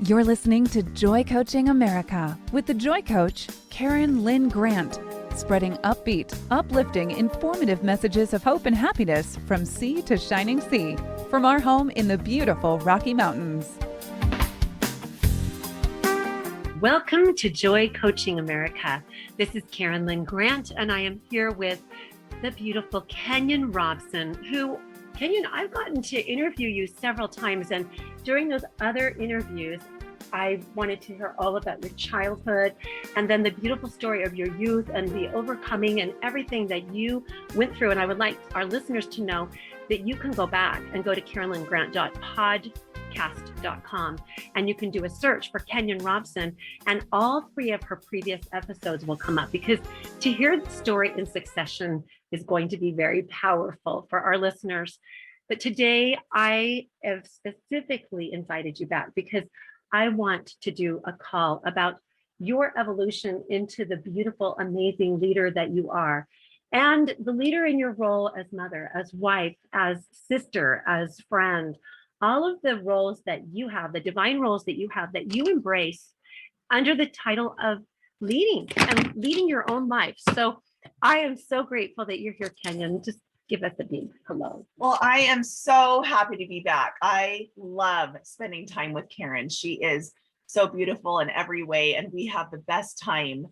You're listening to Joy Coaching America with the Joy Coach, Karen Lynn Grant, spreading upbeat, uplifting, informative messages of hope and happiness from sea to shining sea, from our home in the beautiful Rocky Mountains. Welcome to Joy Coaching America. This is Karen Lynn Grant, and I am here with the beautiful Kenyon Robson, who, Kenyon, I've gotten to interview you several times, and during those other interviews, I wanted to hear all about your childhood and then the beautiful story of your youth and the overcoming and everything that you went through. And I would like our listeners to know that you can go back and go to KarenLynnGrant.podcast.com and you can do a search for Kenyon Robson, and all three of her previous episodes will come up, because to hear the story in succession is going to be very powerful for our listeners. But today I have specifically invited you back because I want to do a call about your evolution into the beautiful, amazing leader that you are, and the leader in your role as mother, as wife, as sister, as friend, all of the roles that you have, the divine roles that you have, that you embrace under the title of leading and leading your own life. So I am so grateful that you're here, Kenyon. Just give us a big hello. Well, I am so happy to be back. I love spending time with Karen. She is so beautiful in every way, and we have the best time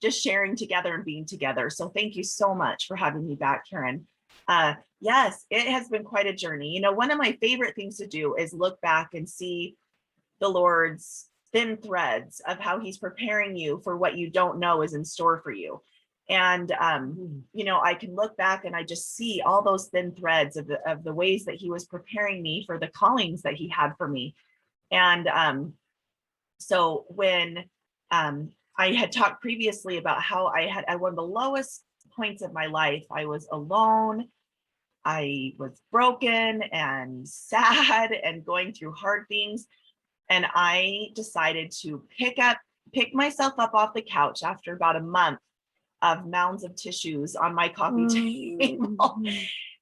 just sharing together and being together. So thank you so much for having me back, Karen. Yes, it has been quite a journey. You know, one of my favorite things to do is look back and see the Lord's thin threads of how he's preparing you for what you don't know is in store for you. And, you know, I can look back and I just see all those thin threads of the ways that he was preparing me for the callings that he had for me. And so when I had talked previously about how I had, at one of the lowest points of my life, I was alone, I was broken and sad and going through hard things. And I decided to pick myself up off the couch after about a month of mounds of tissues on my coffee table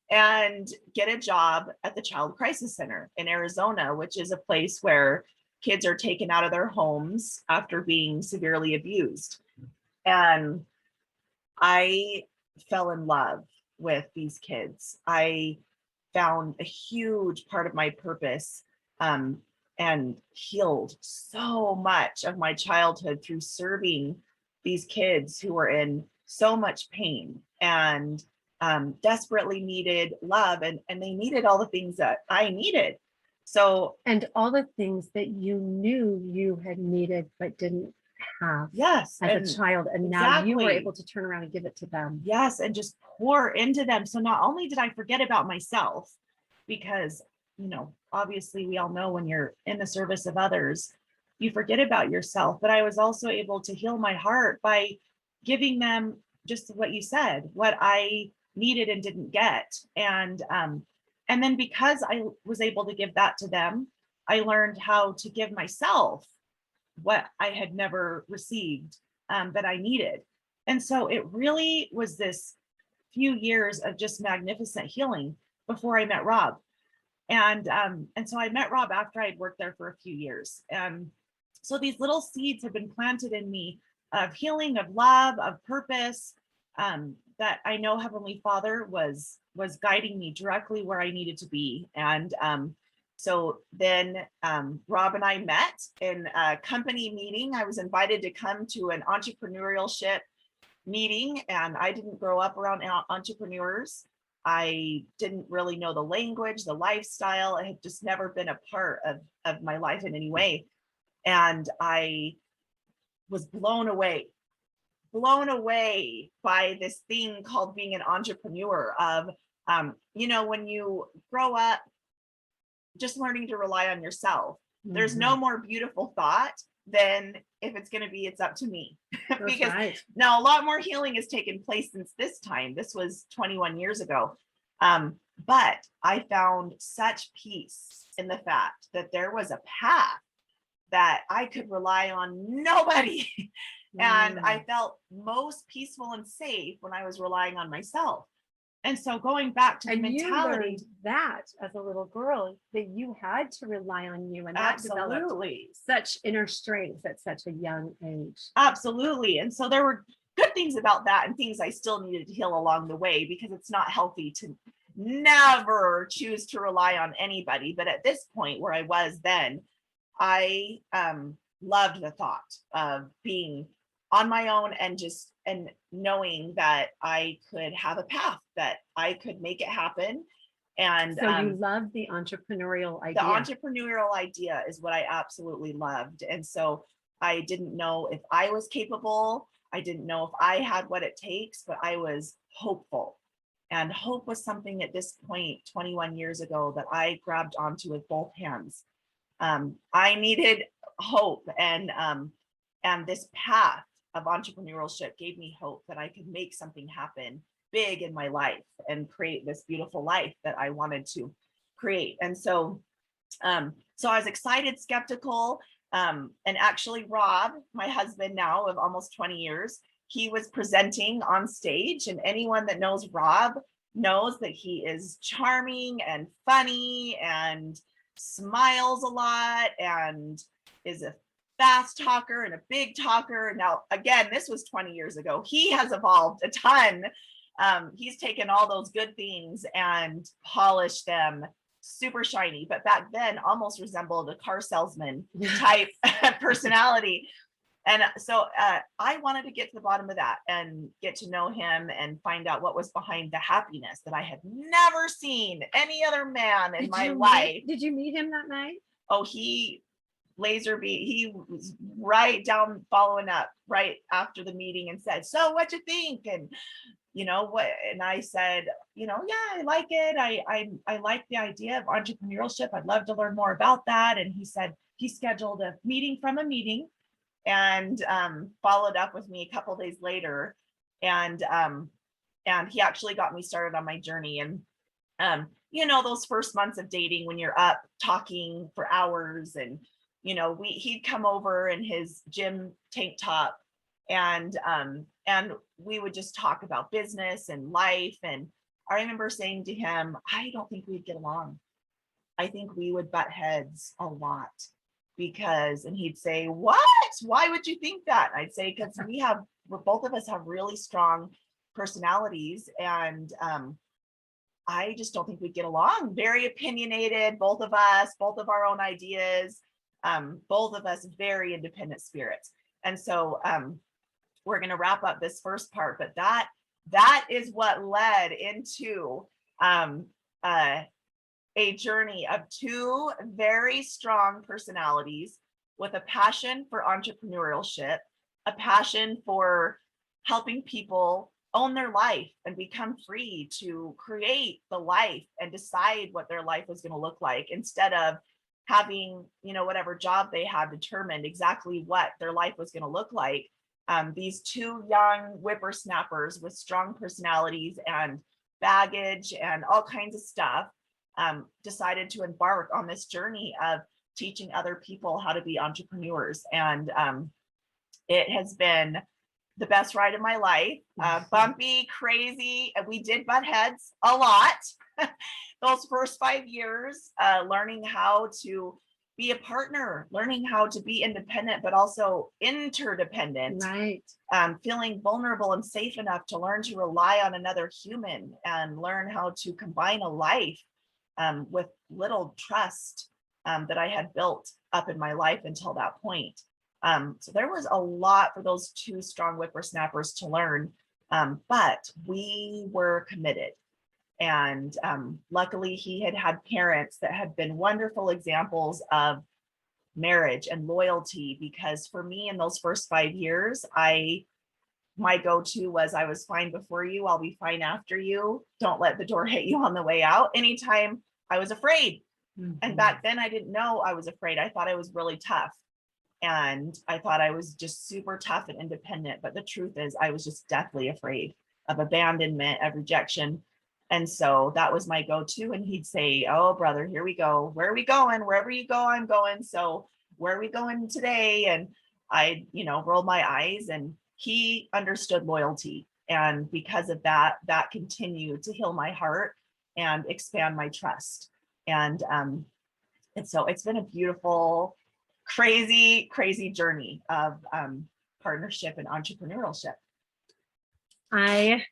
and get a job at the Child Crisis Center in Arizona, which is a place where kids are taken out of their homes after being severely abused. And I fell in love with these kids. I found a huge part of my purpose and healed so much of my childhood through serving these kids who were in so much pain and desperately needed love, and they needed all the things that I needed. So, and all the things that you knew you had needed but didn't have, yes, as a child, and now you were able to turn around and give it to them. Yes, and just pour into them. So not only did I forget about myself, because, you know, obviously we all know when you're in the service of others, you forget about yourself, but I was also able to heal my heart by giving them just what you said, what I needed and didn't get. And then because I was able to give that to them, I learned how to give myself what I had never received that I needed. And so it really was this few years of just magnificent healing before I met Rob. And so I met Rob after I'd worked there for a few years. So these little seeds have been planted in me of healing, of love, of purpose, that I know Heavenly Father was guiding me directly where I needed to be. And so then Rob and I met in a company meeting. I was invited to come to an entrepreneurship meeting, and I didn't grow up around entrepreneurs. I didn't really know the language, the lifestyle. It had just never been a part of my life in any way. And I was blown away by this thing called being an entrepreneur of, you know, when you grow up just learning to rely on yourself, there's no more beautiful thought than if it's going to be, it's up to me. Because now a lot more healing has taken place since this time. This was 21 years ago. But I found such peace in the fact that there was a path that I could rely on nobody. And I felt most peaceful and safe when I was relying on myself. And so going back to the And you mentality, learned that as a little girl, that you had to rely on you, and that developed absolutely, such inner strength at such a young age. absolutely. And so there were good things about that and things I still needed to heal along the way, because it's not healthy to never choose to rely on anybody. But at this point where I was then, I loved the thought of being on my own and just and knowing that I could have a path, that I could make it happen. And So you love the entrepreneurial the idea. entrepreneurial idea is what I absolutely loved. And so I didn't know if I was capable. I didn't know if I had what it takes, but I was hopeful. And hope was something at this point, 21 years ago, that I grabbed onto with both hands. I needed hope, and this path of entrepreneurship gave me hope that I could make something happen big in my life and create this beautiful life that I wanted to create. And so so I was excited, skeptical, and actually Rob, my husband now of almost 20 years, he was presenting on stage, and anyone that knows Rob knows that he is charming and funny and smiles a lot and is a fast talker and a big talker. Now, again, this was 20 years ago. He has evolved a ton. He's taken all those good things and polished them super shiny, but back then almost resembled a car salesman type personality. And so I wanted to get to the bottom of that and get to know him and find out what was behind the happiness that I had never seen any other man in my life. Did you meet him that night? Oh, he was right down following up right after the meeting and said, "So what'd you think?" And what, and I said, yeah, I like it. I like the idea of entrepreneurship. I'd love to learn more about that. And he said he scheduled a meeting from a meeting and followed up with me a couple days later. And he actually got me started on my journey. And those first months of dating, when you're up talking for hours, and he'd come over in his gym tank top, and we would just talk about business and life. And I remember saying to him, I don't think we'd get along. I think we would butt heads a lot, and he'd say, "What? Why would you think that?" I'd say, because both of us have really strong personalities, and I just don't think we'd get along. Very opinionated, both of us, both of our own ideas, both of us very independent spirits. And so we're going to wrap up this first part, but that is what led into a journey of two very strong personalities with a passion for entrepreneurship, a passion for helping people own their life and become free to create the life and decide what their life was going to look like, instead of having, whatever job they had determined exactly what their life was going to look like. These two young whippersnappers with strong personalities and baggage and all kinds of stuff decided to embark on this journey of teaching other people how to be entrepreneurs. And it has been the best ride of my life. Bumpy, crazy. We did butt heads a lot. Those first 5 years, learning how to be a partner, learning how to be independent, but also interdependent. Right. Feeling vulnerable and safe enough to learn to rely on another human and learn how to combine a life with little trust that I had built up in my life until that point. So there was a lot for those two strong whippersnappers to learn, but we were committed. And luckily he had parents that had been wonderful examples of marriage and loyalty, because for me in those first 5 years, my go-to was, I was fine before you, I'll be fine after you. Don't let the door hit you on the way out. Anytime I was afraid. Mm-hmm. And back then I didn't know I was afraid. I thought I was really tough. And I thought I was just super tough and independent. But the truth is I was just deathly afraid of abandonment, of rejection. And so that was my go-to. And he'd say, "Oh, brother, here we go. Where are we going? Wherever you go, I'm going. So where are we going today?" And I, rolled my eyes, and he understood loyalty. And because of that, that continued to heal my heart and expand my trust. And so it's been a beautiful, crazy, crazy journey of partnership and entrepreneurship. I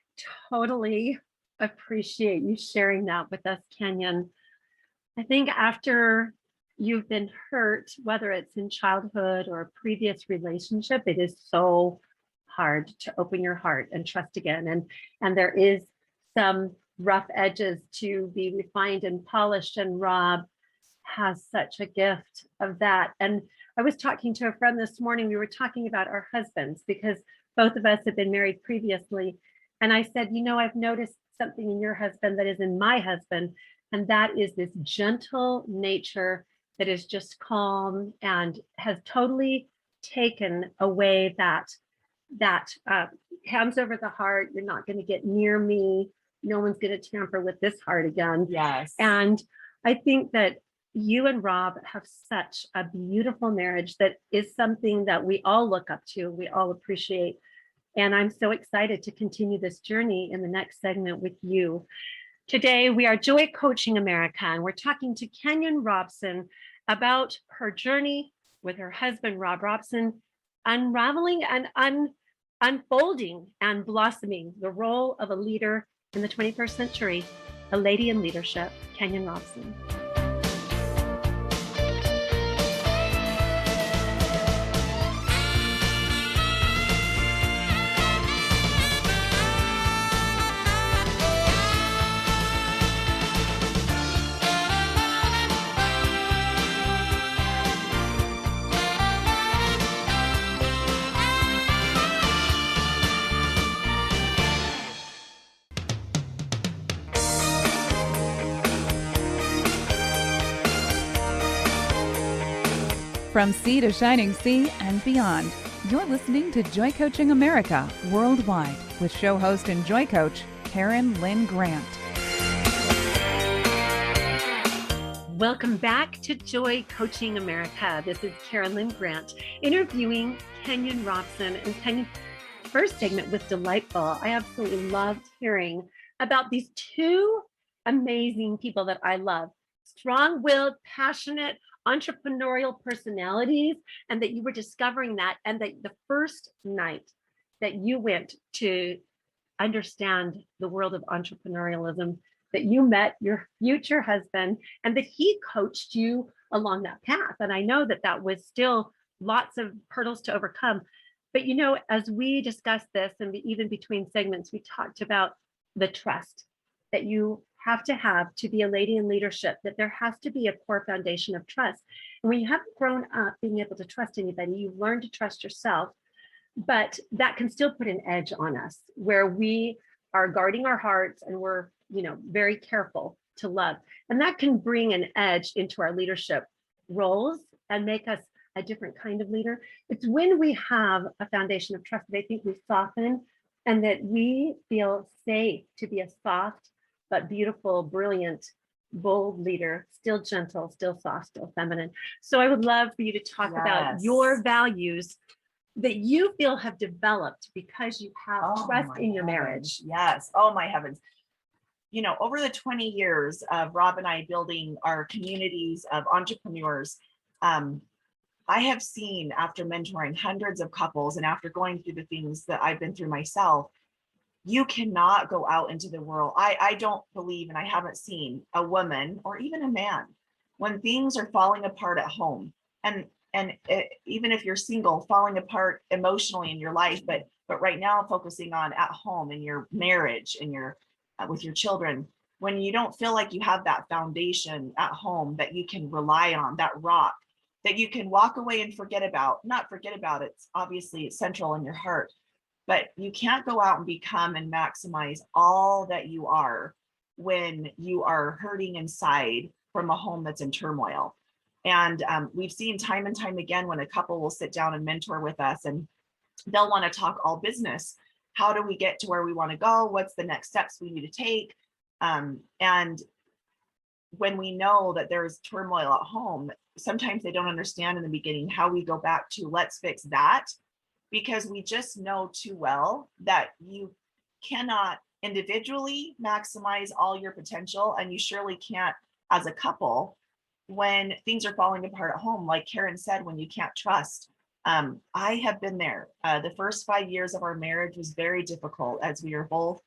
totally appreciate you sharing that with us, Kenyon. I think after you've been hurt, whether it's in childhood or a previous relationship, it is so hard to open your heart and trust again. And there is some rough edges to be refined and polished, and Rob has such a gift of that. And I was talking to a friend this morning, we were talking about our husbands because both of us have been married previously. And I said, I've noticed something in your husband that is in my husband, and that is this gentle nature that is just calm and has totally taken away that hands over the heart. You're not going to get near me. No one's going to tamper with this heart again. Yes. And I think that you and Rob have such a beautiful marriage that is something that we all look up to, we all appreciate. And I'm so excited to continue this journey in the next segment with you. Today, we are Joy Coaching America, and we're talking to Kenyon Robson about her journey with her husband, Rob Robson, unraveling and unfolding and blossoming the role of a leader in the 21st century, a lady in leadership, Kenyon Robson. From sea to shining sea and beyond, you're listening to Joy Coaching America Worldwide with show host and Joy Coach, Karen Lynn Grant. Welcome back to Joy Coaching America. This is Karen Lynn Grant interviewing Kenyon Robson. And Kenyon's first segment was delightful. I absolutely loved hearing about these two amazing people that I love. Strong-willed, passionate, entrepreneurial personalities, and that you were discovering that, and that the first night that you went to understand the world of entrepreneurialism, that you met your future husband and that he coached you along that path. And I know that that was still lots of hurdles to overcome. But as we discussed this, and even between segments, we talked about the trust that you have to be a lady in leadership, that there has to be a core foundation of trust. And when you haven't grown up being able to trust anybody, you've learned to trust yourself, but that can still put an edge on us where we are guarding our hearts and we're, very careful to love. And that can bring an edge into our leadership roles and make us a different kind of leader. It's when we have a foundation of trust that I think we soften and that we feel safe to be a soft, but beautiful, brilliant, bold leader, still gentle, still soft, still feminine. So I would love for you to talk about your values that you feel have developed because you have trust in your marriage. Yes. Oh my heavens. Over the 20 years of Rob and I building our communities of entrepreneurs, I have seen, after mentoring hundreds of couples and after going through the things that I've been through myself, you cannot go out into the world. I don't believe, and I haven't seen a woman or even a man, when things are falling apart at home, and even if you're single, falling apart emotionally in your life, but right now focusing on at home in your marriage and your with your children, when you don't feel like you have that foundation at home that you can rely on, that rock that you can walk away and not forget about, it's obviously central in your heart. But you can't go out and become and maximize all that you are when you are hurting inside from a home that's in turmoil. And we've seen time and time again when a couple will sit down and mentor with us and they'll want to talk all business. How do we get to where we want to go? What's the next steps we need to take? And when we know that there's turmoil at home, sometimes they don't understand in the beginning how we go back to let's fix that. Because we just know too well that cannot individually maximize all your potential, and you surely can't as a couple when things are falling apart at home. Like Karen said, when you can't trust. I have been there. The first 5 years of our marriage was very difficult as we were both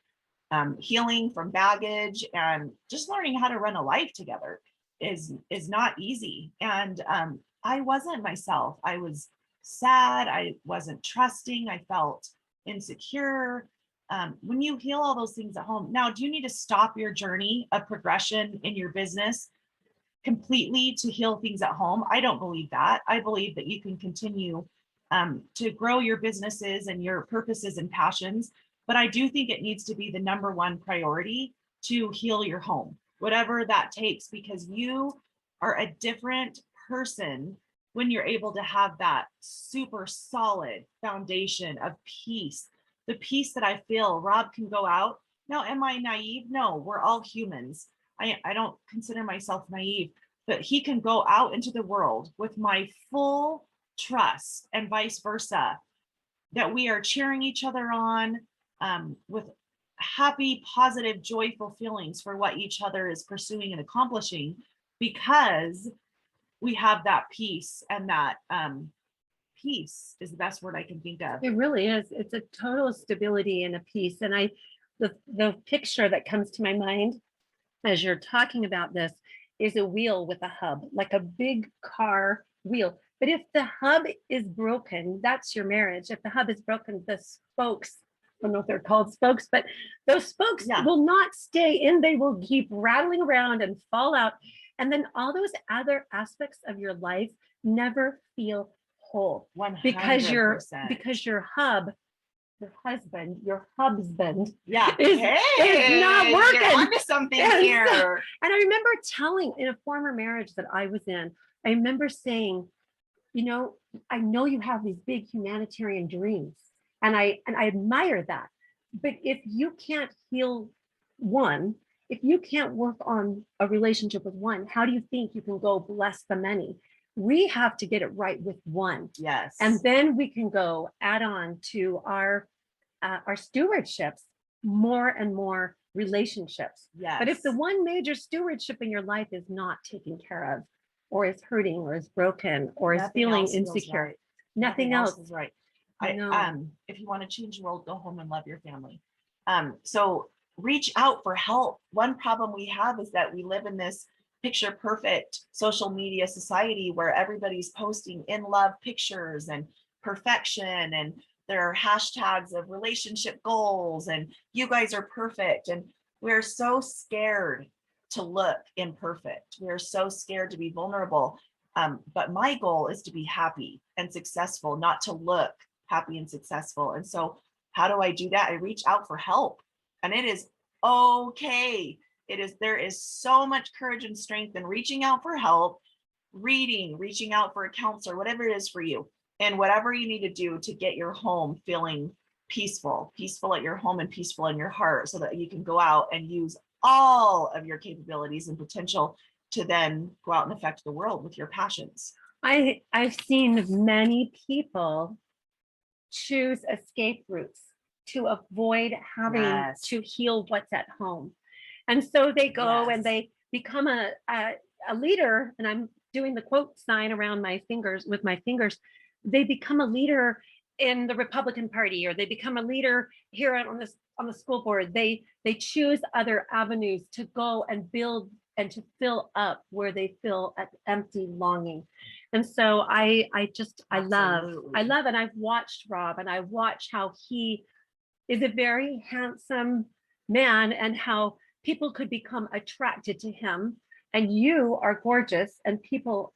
healing from baggage, and just learning how to run a life together is not easy. And I wasn't myself. I was sad. I wasn't trusting. I felt insecure. When you heal all those things at home, now, do you need to stop your journey of progression in your business completely to heal things at home? I don't believe that. I believe that you can continue to grow your businesses and your purposes and passions. But I do think it needs to be the number one priority to heal your home, whatever that takes, because you are a different person when you're able to have that super solid foundation of peace. The peace that I feel. Rob can go out. Now, am I naive? No, we're all humans. I don't consider myself naive, but he can go out into the world with my full trust, and vice versa, that we are cheering each other on with happy, positive, joyful feelings for what each other is pursuing and accomplishing, because we have that peace. And that peace is the best word I can think of. It really is. It's a total stability and a peace. And the picture that comes to my mind as you're talking about this is a wheel with a hub, like a big car wheel. But if the hub is broken, that's your marriage. If the hub is broken, the spokes, I don't know if they're called spokes, but those spokes will not stay in. They will keep rattling around and fall out. And then all those other aspects of your life never feel whole. 100%. Because your hubsband Yeah, is not working. You're onto something here. And I remember telling, in a former marriage that I was in, I remember saying, I know you have these big humanitarian dreams, and I admire that. But if you can't heal one, if you can't work on a relationship with one, how do you think you can go bless the many? We have to get it right with one. Yes. And then we can go add on to our stewardships, more and more relationships. Yes. But if the one major stewardship in your life is not taken care of, or is hurting, or is broken, or is feeling insecure, nothing else is right. If you want to change the world, go home and love your family. So reach out for help. One problem we have is that we live in this picture perfect social media society where everybody's posting in love pictures and perfection, and there are hashtags of relationship goals, and you guys are perfect. And we're so scared to look imperfect. We're so scared to be vulnerable. But my goal is to be happy and successful, not to look happy and successful. And so how do I do that? I reach out for help, and it is okay. There is so much courage and strength in reaching out for help, reaching out for a counselor, whatever it is for you, and whatever you need to do to get your home feeling peaceful at your home and peaceful in your heart, so that you can go out and use all of your capabilities and potential to then go out and affect the world with your passions. I've seen many people choose escape routes to avoid having to heal what's at home. And so they go and they become a leader, and I'm doing the quote sign around my fingers with my fingers. They become a leader in the Republican Party, or they become a leader here on the school board. They choose other avenues to go and build and to fill up where they feel an empty longing. And so I love, and I've watched Rob, and I watch how he is a very handsome man, and how people could become attracted to him. And you are gorgeous, and people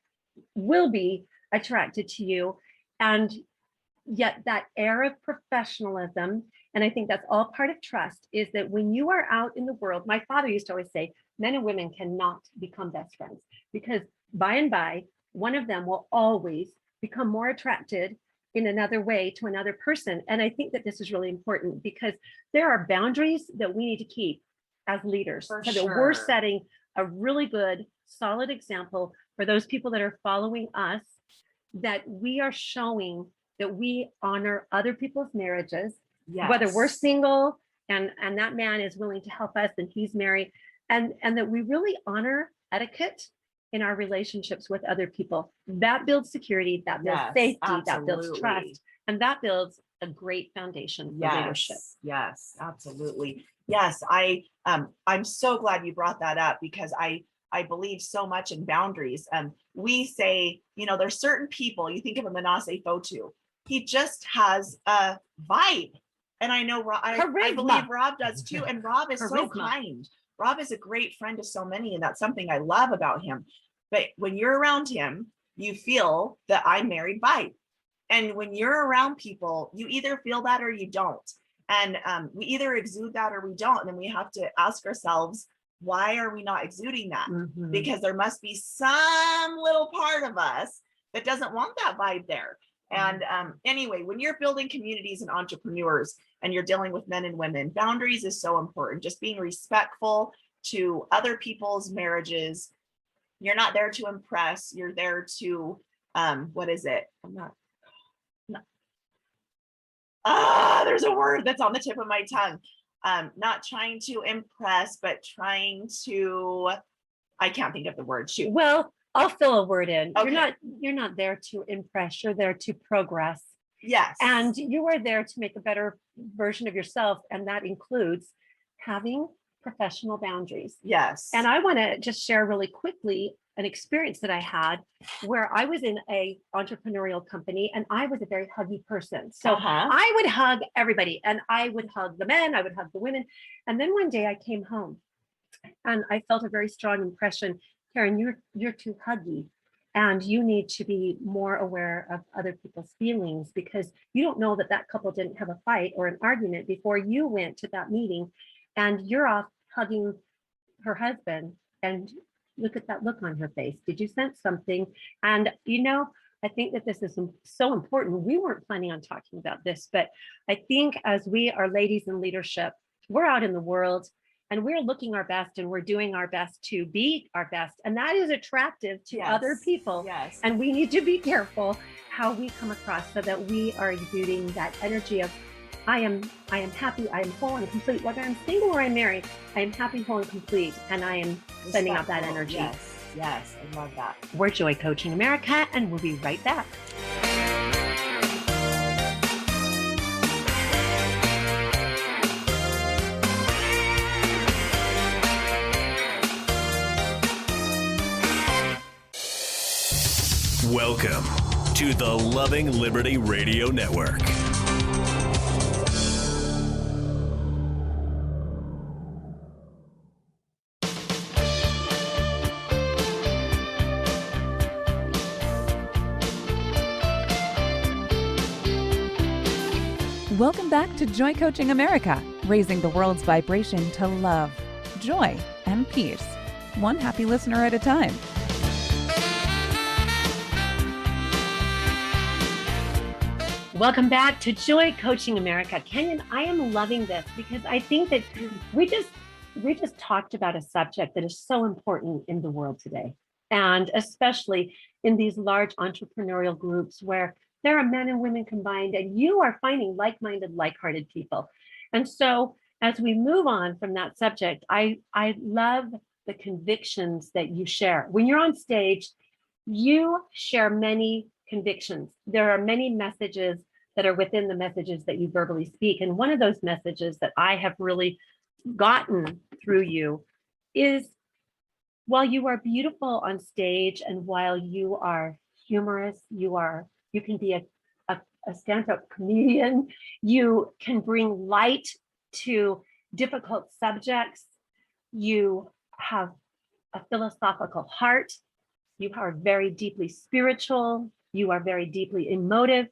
will be attracted to you. And yet that air of professionalism, and I think that's all part of trust, is that when you are out in the world, my father used to always say, men and women cannot become best friends, because by and by, one of them will always become more attracted in another way to another person. And I think that this is really important, because there are boundaries that we need to keep as leaders, so that we're setting a really good, solid example for those people that are following us, that we are showing that we honor other people's marriages, whether we're single and that man is willing to help us and he's married, and that we really honor etiquette in our relationships with other people. That builds security, that builds Yes, safety, that builds absolutely. trust, and that builds a great foundation for leadership. Yes, absolutely. Yes, I'm so glad you brought that up because I believe so much in boundaries. We say, there's certain people, you think of a Manasseh Fotu, he just has a vibe. And I know I believe Rob does too. And Rob is so kind. Rob is a great friend to so many, and that's something I love about him. But when you're around him, you feel that I'm married vibe. And when you're around people, you either feel that or you don't. And we either exude that or we don't. And then we have to ask ourselves, why are we not exuding that? Mhm. Because there must be some little part of us that doesn't want that vibe there. And anyway, when you're building communities and entrepreneurs and you're dealing with men and women, boundaries is so important. Just being respectful to other people's marriages. You're not there to impress. You're there to, what is it? There's a word that's on the tip of my tongue. Not trying to impress, but trying to, I can't think of the word. Shoot. Well, I'll fill a word in. Okay. You're not there to impress, you're there to progress. Yes. And you are there to make a better version of yourself. And that includes having professional boundaries. Yes. And I want to just share really quickly an experience that I had where I was in a entrepreneurial company and I was a very huggy person. So I would hug everybody and I would hug the men, I would hug the women. And then one day I came home and I felt a very strong impression. Karen, you're too huggy and you need to be more aware of other people's feelings because you don't know that couple didn't have a fight or an argument before you went to that meeting and you're off hugging her husband and look at that look on her face. Did you sense something? And I think that this is so important. We weren't planning on talking about this, but I think as we are ladies in leadership, we're out in the world and we're looking our best and we're doing our best to be our best. And that is attractive to other people. Yes. And we need to be careful how we come across so that we are exuding that energy of I am happy, I am whole and complete. Whether I'm single or I'm married, I am happy, whole, and complete. And I am sending out that energy. Yes, I love that. We're Joy Coaching America, and we'll be right back. Welcome to the Loving Liberty Radio Network. Welcome back to Joy Coaching America, raising the world's vibration to love, joy, and peace, one happy listener at a time. Welcome back to Joy Coaching America. Kenyon, I am loving this because I think that we just talked about a subject that is so important in the world today, and especially in these large entrepreneurial groups where there are men and women combined, and you are finding like-minded, like-hearted people. And so as we move on from that subject, I love the convictions that you share. When you're on stage, you share many convictions. There are many messages that are within the messages that you verbally speak. And one of those messages that I have really gotten through you is, while you are beautiful on stage and while you are humorous, you can be a stand-up comedian, you can bring light to difficult subjects, you have a philosophical heart, you are very deeply spiritual, you are very deeply emotive.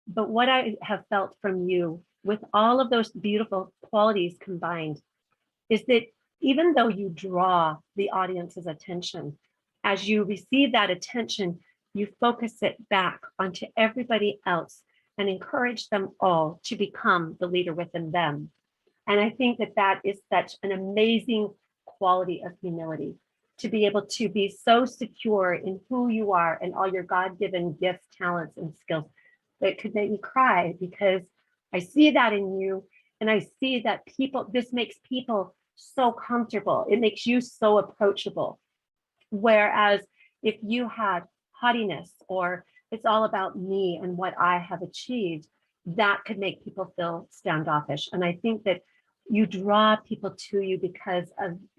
But what I have felt from you with all of those beautiful qualities combined is that even though you draw the audience's attention, as you receive that attention, you focus it back onto everybody else and encourage them all to become the leader within them. And I think that is such an amazing quality of humility, to be able to be so secure in who you are and all your God-given gifts, talents, and skills that could make me cry, because I see that in you And I see that this makes people so comfortable. It makes you so approachable. Whereas if you had haughtiness, or it's all about me and what I have achieved, that could make people feel standoffish. And I think that you draw people to you because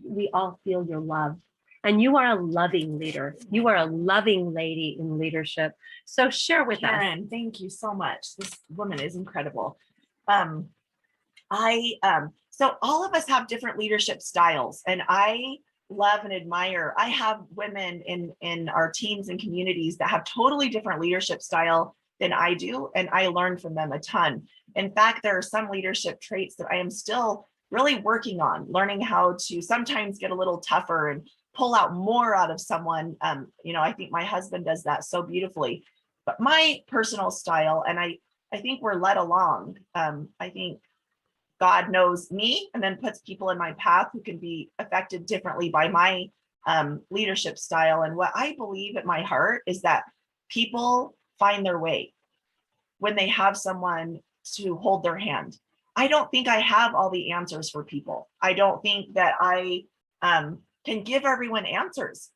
we all feel your love. And you are a loving leader. You are a loving lady in leadership. So share with us. Karen, thank you so much. This woman is incredible. So all of us have different leadership styles, and I love and admire. I have women in our teams and communities that have totally different leadership style than I do, and I learn from them a ton. In fact, there are some leadership traits that I am still really working on, learning how to sometimes get a little tougher and pull out more out of someone. I think my husband does that so beautifully. But my personal style, and I think we're led along. I think God knows me and then puts people in my path who can be affected differently by my leadership style. And what I believe at my heart is that people find their way when they have someone to hold their hand. I don't think I have all the answers for people. I don't think that I can give everyone answers,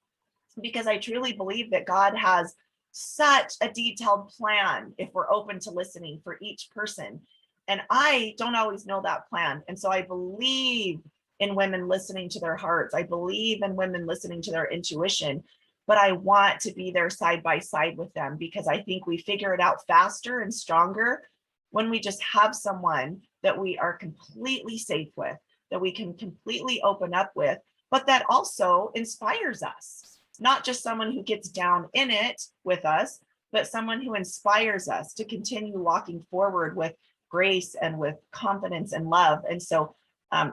because I truly believe that God has such a detailed plan if we're open to listening for each person. And I don't always know that plan. And so I believe in women listening to their hearts. I believe in women listening to their intuition, but I want to be there side by side with them, because I think we figure it out faster and stronger when we just have someone that we are completely safe with, that we can completely open up with, but that also inspires us. Not just someone who gets down in it with us, but someone who inspires us to continue walking forward with grace and with confidence and love. And so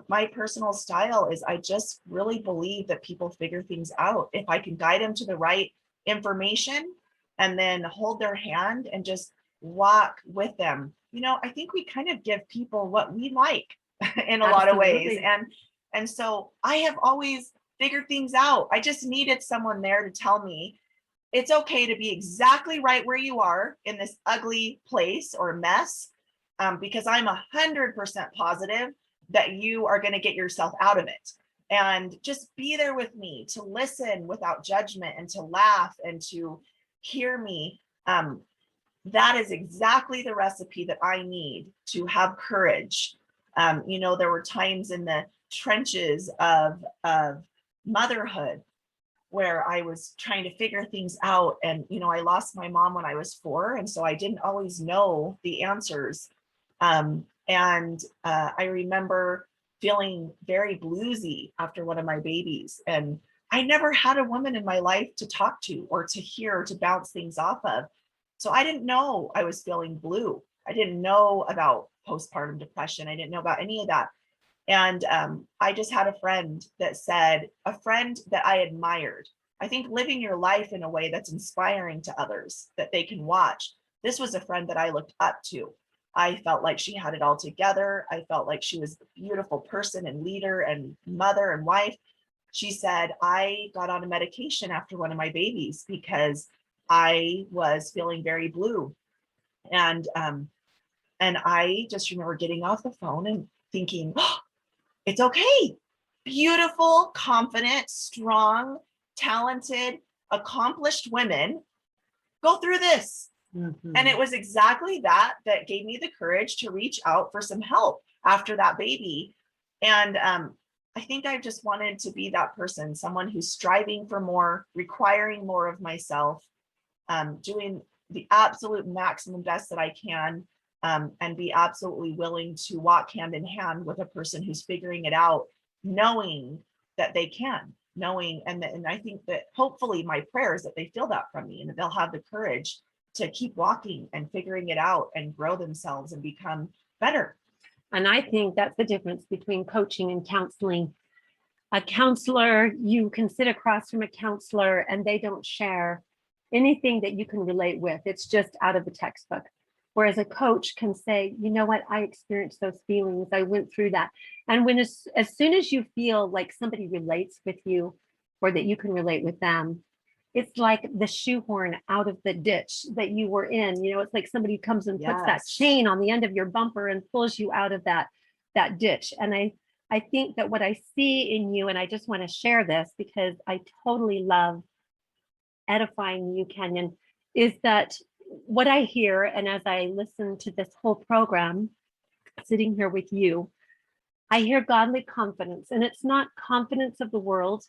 my personal style is, I just really believe that people figure things out. If I can guide them to the right information and then hold their hand and just walk with them, I think we kind of give people what we like in a lot of ways. And so I have always figured things out. I just needed someone there to tell me it's okay to be exactly right where you are in this ugly place or mess, because I'm 100% positive that you are going to get yourself out of it. And just be there with me to listen without judgment and to laugh and to hear me. That is exactly the recipe that I need to have courage. There were times in the trenches of motherhood where I was trying to figure things out. And, I lost my mom when I was 4. And so I didn't always know the answers. I remember feeling very bluesy after one of my babies. And I never had a woman in my life to talk to or to hear or to bounce things off of. So I didn't know I was feeling blue. I didn't know about postpartum depression. I didn't know about any of that. And I just had a friend that I admired. I think living your life in a way that's inspiring to others, that they can watch. This was a friend that I looked up to. I felt like she had it all together. I felt like she was a beautiful person and leader and mother and wife. She said, I got on a medication after one of my babies because I was feeling very blue. And I just remember getting off the phone and thinking, oh, it's okay. Beautiful, confident, strong, talented, accomplished women go through this. Mm-hmm. And it was exactly that gave me the courage to reach out for some help after that baby. And I think I just wanted to be that person, someone who's striving for more, requiring more of myself, doing the absolute maximum best that I can, and be absolutely willing to walk hand in hand with a person who's figuring it out, knowing that they can, and I think that hopefully my prayer is that they feel that from me and that they'll have the courage to keep walking and figuring it out and grow themselves and become better. And I think that's the difference between coaching and counseling. A counselor, you can sit across from a counselor and they don't share anything that you can relate with. It's just out of the textbook. Whereas a coach can say, you know what, I experienced those feelings. I went through that. And when as soon as you feel like somebody relates with you or that you can relate with them, it's like the shoehorn out of the ditch that you were in. It's like somebody comes and puts that chain on the end of your bumper and pulls you out of that that ditch. And I think that what I see in you, and I just want to share this because I totally love edifying you, Kenyon, is that what I hear, and as I listen to this whole program, sitting here with you, I hear godly confidence, and it's not confidence of the world.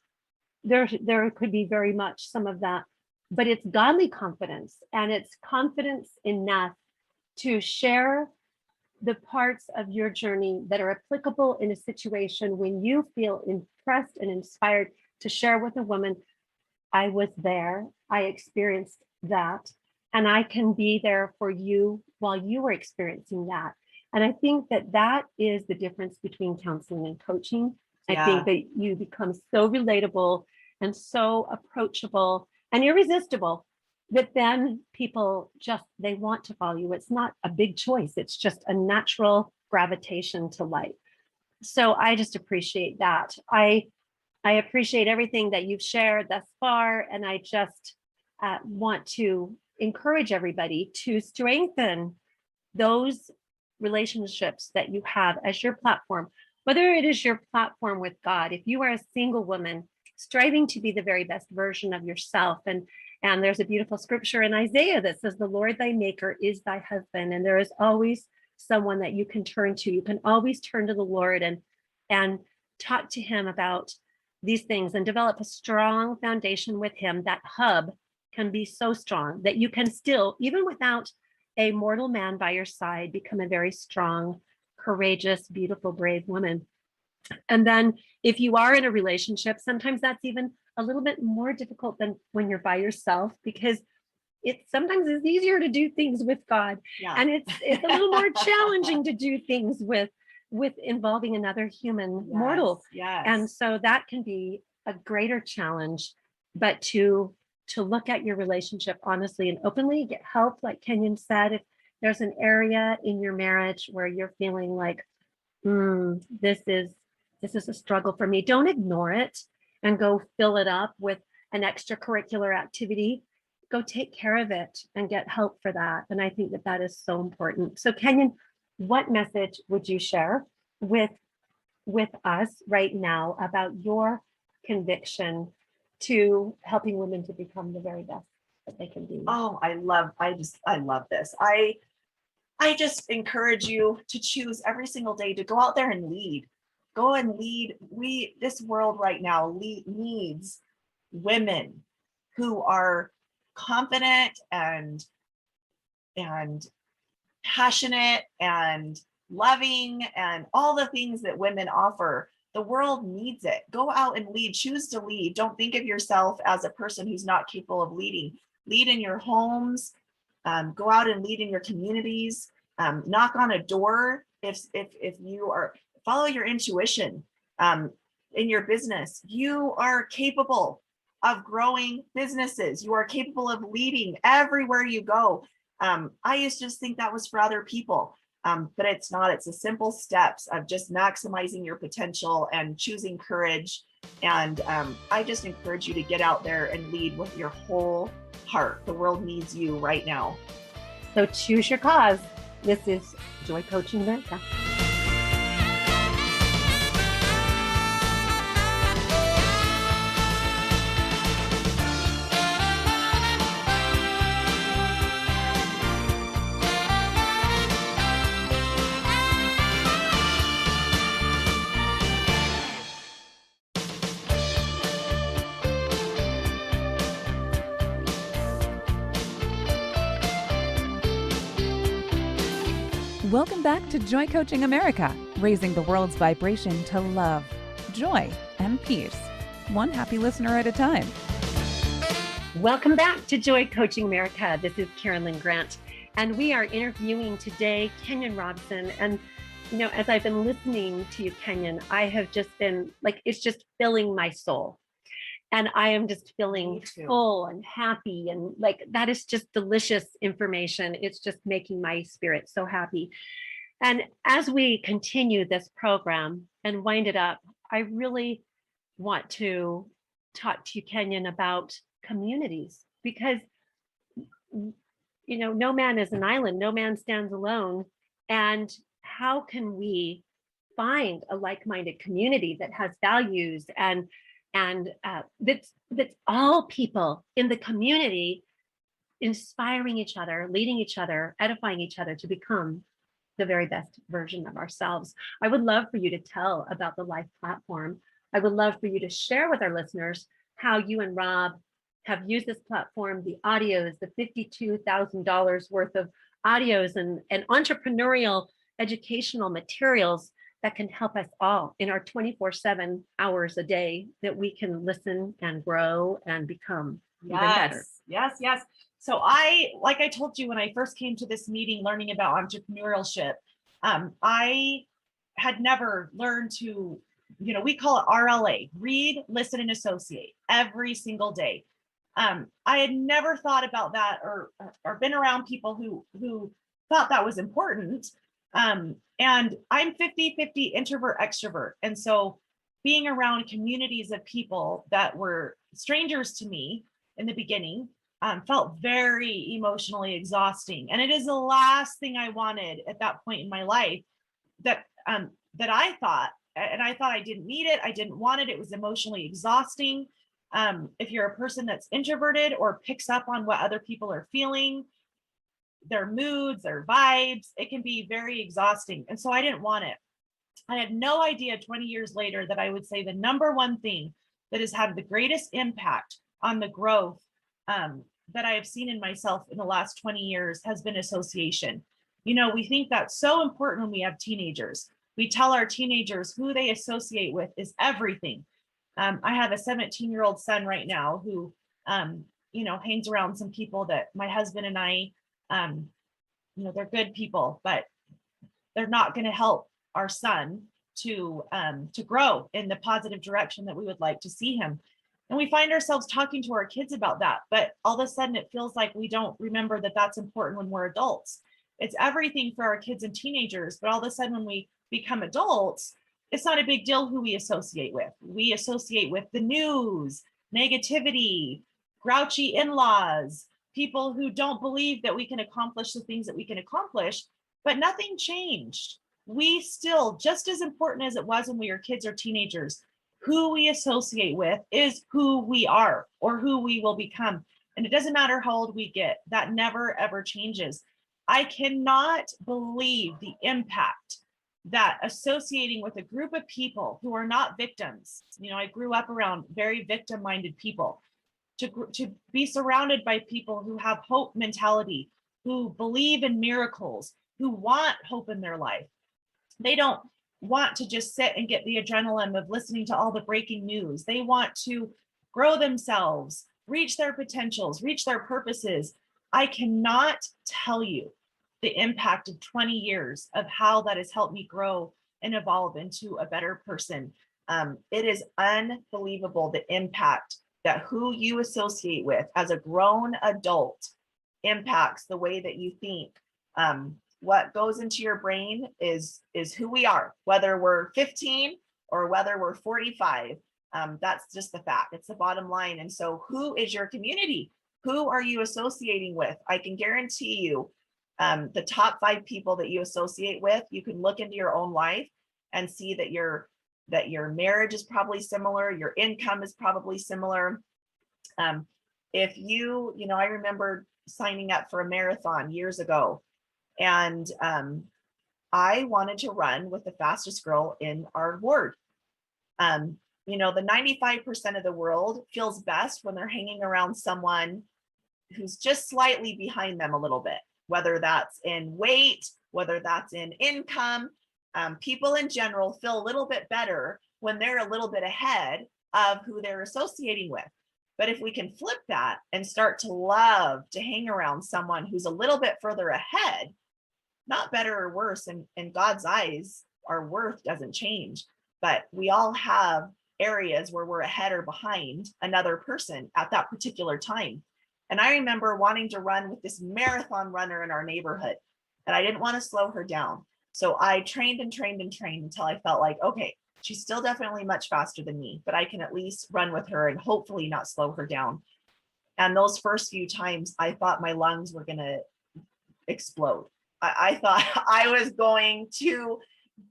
There could be very much some of that, but it's godly confidence, and it's confidence enough to share the parts of your journey that are applicable in a situation when you feel impressed and inspired to share with a woman, I was there, I experienced that, and I can be there for you while you were experiencing that. And I think that that is the difference between counseling and coaching. I think that you become so relatable and so approachable and irresistible that then people just, they want to follow you. It's not a big choice. It's just a natural gravitation to light. So I just appreciate that. I appreciate everything that you've shared thus far. And I just want to encourage everybody to strengthen those relationships that you have as your platform, whether it is your platform with God. If you are a single woman striving to be the very best version of yourself, and there's a beautiful scripture in Isaiah that says, the Lord thy maker is thy husband. And there is always someone that you can turn to. You can always turn to the Lord and talk to him about these things and develop a strong foundation with him. That hub can be so strong that you can still, even without a mortal man by your side, become a very strong, courageous, beautiful, brave woman. And then if you are in a relationship, sometimes that's even a little bit more difficult than when you're by yourself, because it sometimes is easier to do things with God. Yeah. And it's a little more challenging to do things with involving another human mortal. Yes. And so that can be a greater challenge, but to look at your relationship honestly and openly, get help, like Kenyon said. If there's an area in your marriage where you're feeling like, this is a struggle for me, don't ignore it and go fill it up with an extracurricular activity. Go take care of it and get help for that. And I think that that is so important. So Kenyon, what message would you share with us right now about your conviction to helping women to become the very best that they can be? Oh, I love this. I just encourage you to choose every single day to go out there and lead. Go and lead. This world right now needs women who are confident and passionate and loving and all the things that women offer. The world needs it. Go out and lead. Choose to lead. Don't think of yourself as a person who's not capable of leading. Lead in your homes. Go out and lead in your communities. Knock on a door. If you are, follow your intuition in your business. You are capable of growing businesses. You are capable of leading everywhere you go. I used to just think that was for other people, but it's not. It's the simple steps of just maximizing your potential and choosing courage. And I just encourage you to get out there and lead with your whole heart. The world needs you right now. So choose your cause. This is Joy Coaching America. Welcome back to Joy Coaching America, raising the world's vibration to love, joy, and peace, one happy listener at a time. Welcome back to Joy Coaching America. This is Karen Lynn Grant, and we are interviewing today Kenyon Robson. And, you know, as I've been listening to you, Kenyon, I have just been like, it's just filling my soul. And I am just feeling full and happy. And like, that is just delicious information. It's just making my spirit so happy. And as we continue this program and wind it up, I really want to talk to you, Kenyon, about communities, because, you know, no man is an island, no man stands alone. And how can we find a like-minded community that has values and that's all people in the community inspiring each other, leading each other, edifying each other to become the very best version of ourselves. I would love for you to tell about the Life platform. I would love for you to share with our listeners how you and Rob have used this platform, the audios, the $52,000 worth of audios and entrepreneurial educational materials that can help us all in our 24/7 hours a day, that we can listen and grow and become even better. Yes. So like I told you, when I first came to this meeting learning about entrepreneurship, I had never learned to, we call it RLA, read, listen, and associate every single day. I had never thought about that or been around people who thought that was important. And I'm 50-50 introvert extrovert. And so being around communities of people that were strangers to me in the beginning felt very emotionally exhausting. And it is the last thing I wanted at that point in my life, that I thought I didn't need it. I didn't want it. It was emotionally exhausting. If you're a person that's introverted or picks up on what other people are feeling, their moods, their vibes, it can be very exhausting. And so I didn't want it. I had no idea 20 years later that I would say the number one thing that has had the greatest impact on the growth that I have seen in myself in the last 20 years has been association. We think that's so important when we have teenagers. We tell our teenagers who they associate with is everything. I have a 17-year-old son right now who, hangs around some people that my husband and I, they're good people, but they're not going to help our son to grow in the positive direction that we would like to see him. And we find ourselves talking to our kids about that, but all of a sudden it feels like we don't remember that that's important when we're adults. It's everything for our kids and teenagers, but all of a sudden when we become adults, it's not a big deal who we associate with. We associate with the news, negativity, grouchy in-laws, people who don't believe that we can accomplish the things that we can accomplish, but nothing changed. We still, just as important as it was when we were kids or teenagers, who we associate with is who we are or who we will become. And it doesn't matter how old we get, that never ever changes. I cannot believe the impact that associating with a group of people who are not victims, I grew up around very victim-minded people, to be surrounded by people who have hope mentality, who believe in miracles, who want hope in their life. They don't want to just sit and get the adrenaline of listening to all the breaking news. They want to grow themselves, reach their potentials, reach their purposes. I cannot tell you the impact of 20 years of how that has helped me grow and evolve into a better person. It is unbelievable the impact that who you associate with as a grown adult impacts the way that you think. What goes into your brain is who we are, whether we're 15 or whether we're 45. That's just the fact. It's the bottom line. And so who is your community? Who are you associating with? I can guarantee you the top 5 people that you associate with, you can look into your own life and see that your marriage is probably similar, your income is probably similar. If I remember signing up for a marathon years ago, and I wanted to run with the fastest girl in our ward. The 95% of the world feels best when they're hanging around someone who's just slightly behind them a little bit, whether that's in weight, whether that's in income. People in general feel a little bit better when they're a little bit ahead of who they're associating with. But if we can flip that and start to love to hang around someone who's a little bit further ahead, not better or worse, in God's eyes, our worth doesn't change, but we all have areas where we're ahead or behind another person at that particular time. And I remember wanting to run with this marathon runner in our neighborhood, and I didn't want to slow her down. So I trained until I felt like, okay, she's still definitely much faster than me, but I can at least run with her and hopefully not slow her down. And those first few times, I thought my lungs were going to explode. I thought I was going to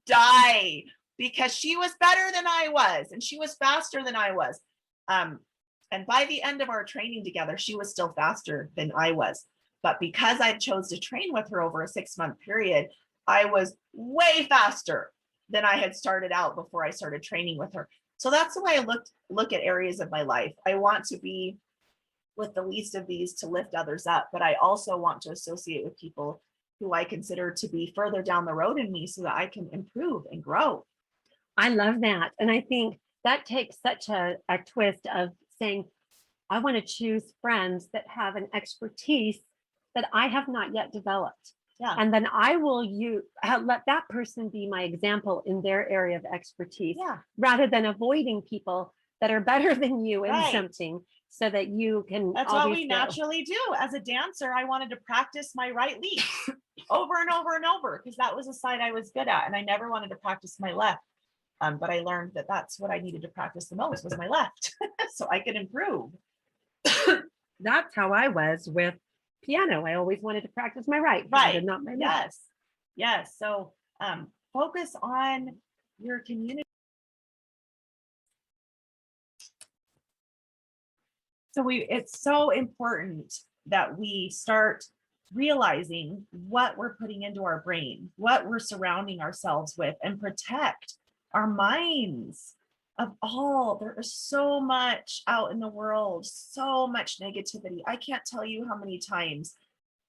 die because she was better than I was and she was faster than I was. And by the end of our training together, she was still faster than I was. But because I chose to train with her over a 6-month period, I was way faster than I had started out before I started training with her. So that's the way I look at areas of my life. I want to be with the least of these to lift others up, but I also want to associate with people who I consider to be further down the road in me so that I can improve and grow. I love that. And I think that takes such a twist of saying, I want to choose friends that have an expertise that I have not yet developed. Yeah. And then I will let that person be my example in their area of expertise, Yeah. rather than avoiding people that are better than you in Right. something, so that you can. That's what we naturally do. As a dancer, I wanted to practice my right leap over and over and over because that was a side I was good at. And I never wanted to practice my left. But I learned that that's what I needed to practice the most was my left so I could improve. That's how I was with piano. I always wanted to practice my right, Right. not my left. Yes. Yes. So focus on your community. So it's so important that we start realizing what we're putting into our brain, what we're surrounding ourselves with, and protect our minds of all. There is so much out in the world, so much negativity. I can't tell you how many times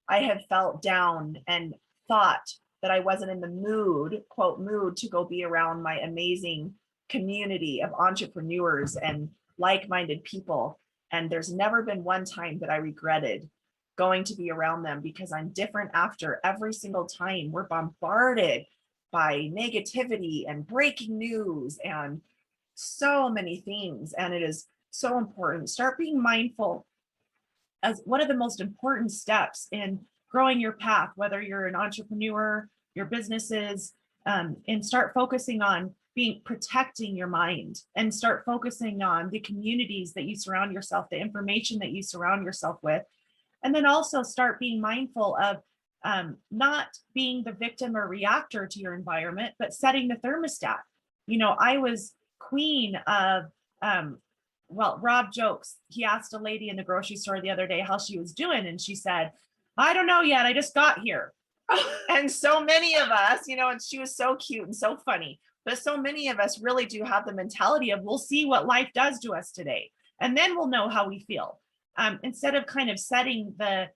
I have felt down and thought that I wasn't in the mood, quote, mood to go be around my amazing community of entrepreneurs and like-minded people. And there's never been one time that I regretted going to be around them because I'm different after every single time. We're bombarded by negativity and breaking news and so many things. And it is so important. Start being mindful as one of the most important steps in growing your path, whether you're an entrepreneur, your businesses, and start focusing on protecting your mind and start focusing on the communities that you surround yourself, the information that you surround yourself with. And then also start being mindful of not being the victim or reactor to your environment, but setting the thermostat. You know, I was queen of, Rob jokes. He asked a lady in the grocery store the other day how she was doing. And she said, I don't know yet. I just got here. And so many of us, you know, and she was so cute and so funny, but so many of us really do have the mentality of we'll see what life does to us today. And then we'll know how we feel. Instead of kind of setting the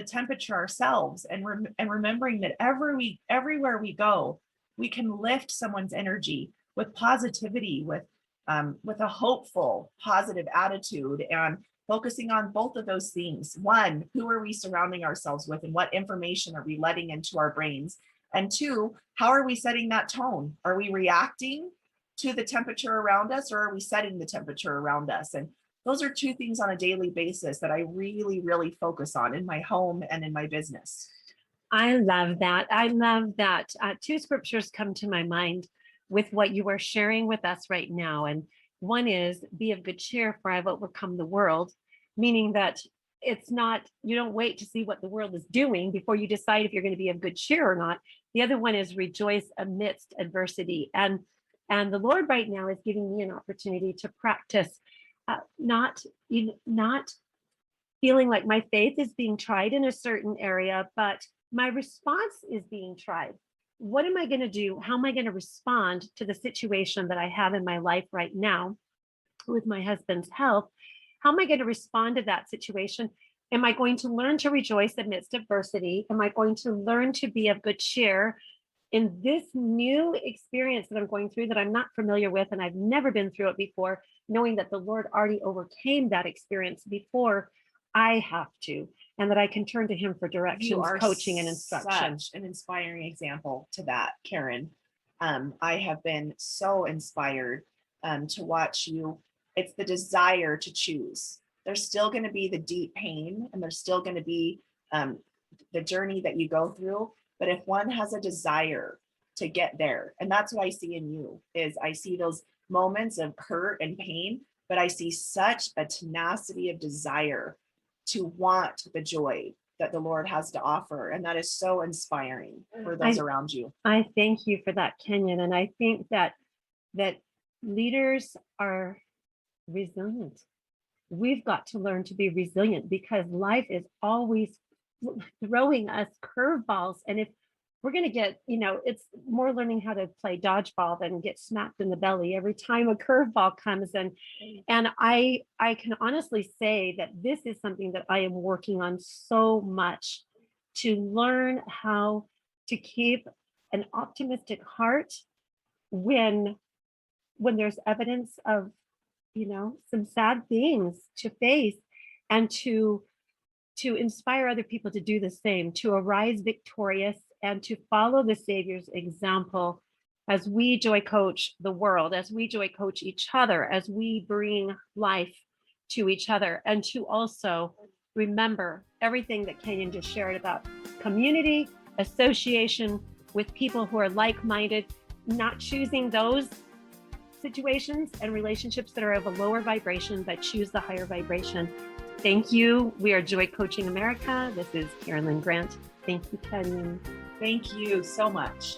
temperature ourselves and remembering that everywhere we go, we can lift someone's energy with positivity, with a hopeful, positive attitude, and focusing on both of those things. One, who are we surrounding ourselves with and what information are we letting into our brains? And two, how are we setting that tone? Are we reacting to the temperature around us or are we setting the temperature around us? And those are two things on a daily basis that I really, really focus on in my home and in my business. I love that. I love that. Two scriptures come to my mind with what you are sharing with us right now. And one is be of good cheer, for I've overcome the world, meaning that it's not, you don't wait to see what the world is doing before you decide if you're going to be of good cheer or not. The other one is rejoice amidst adversity. And the Lord right now is giving me an opportunity to practice not feeling like my faith is being tried in a certain area, but my response is being tried. What am I going to do? How am I going to respond to the situation that I have in my life right now with my husband's health? How am I going to respond to that situation? Am I going to learn to rejoice amidst adversity? Am I going to learn to be of good cheer in this new experience that I'm going through that I'm not familiar with and I've never been through it before, knowing that the Lord already overcame that experience before I have to, and that I can turn to him for directions, coaching, and instruction. Such an inspiring example to that, Karen. I have been so inspired to watch you. It's the desire to choose. There's still going to be the deep pain and there's still going to be the journey that you go through. But if one has a desire to get there, and that's what I see in you, is I see those moments of hurt and pain, but I see such a tenacity of desire to want the joy, that the Lord has to offer. And that is so inspiring for those around you. I thank you for that, Kenyon. And I think that leaders are resilient. We've got to learn to be resilient because life is always throwing us curveballs. And if we're going to get, it's more learning how to play dodgeball than get smacked in the belly every time a curveball comes in. And I can honestly say that this is something that I am working on so much, to learn how to keep an optimistic heart when there's evidence of, some sad things to face, and to inspire other people to do the same, to arise victorious and to follow the Savior's example as we joy coach the world, as we joy coach each other, as we bring life to each other, and to also remember everything that Kenyon just shared about community, association with people who are like-minded, not choosing those situations and relationships that are of a lower vibration, but choose the higher vibration. Thank you. We are Joy Coaching America. This is Karen Lynn Grant. Thank you, Kenyon. Thank you so much.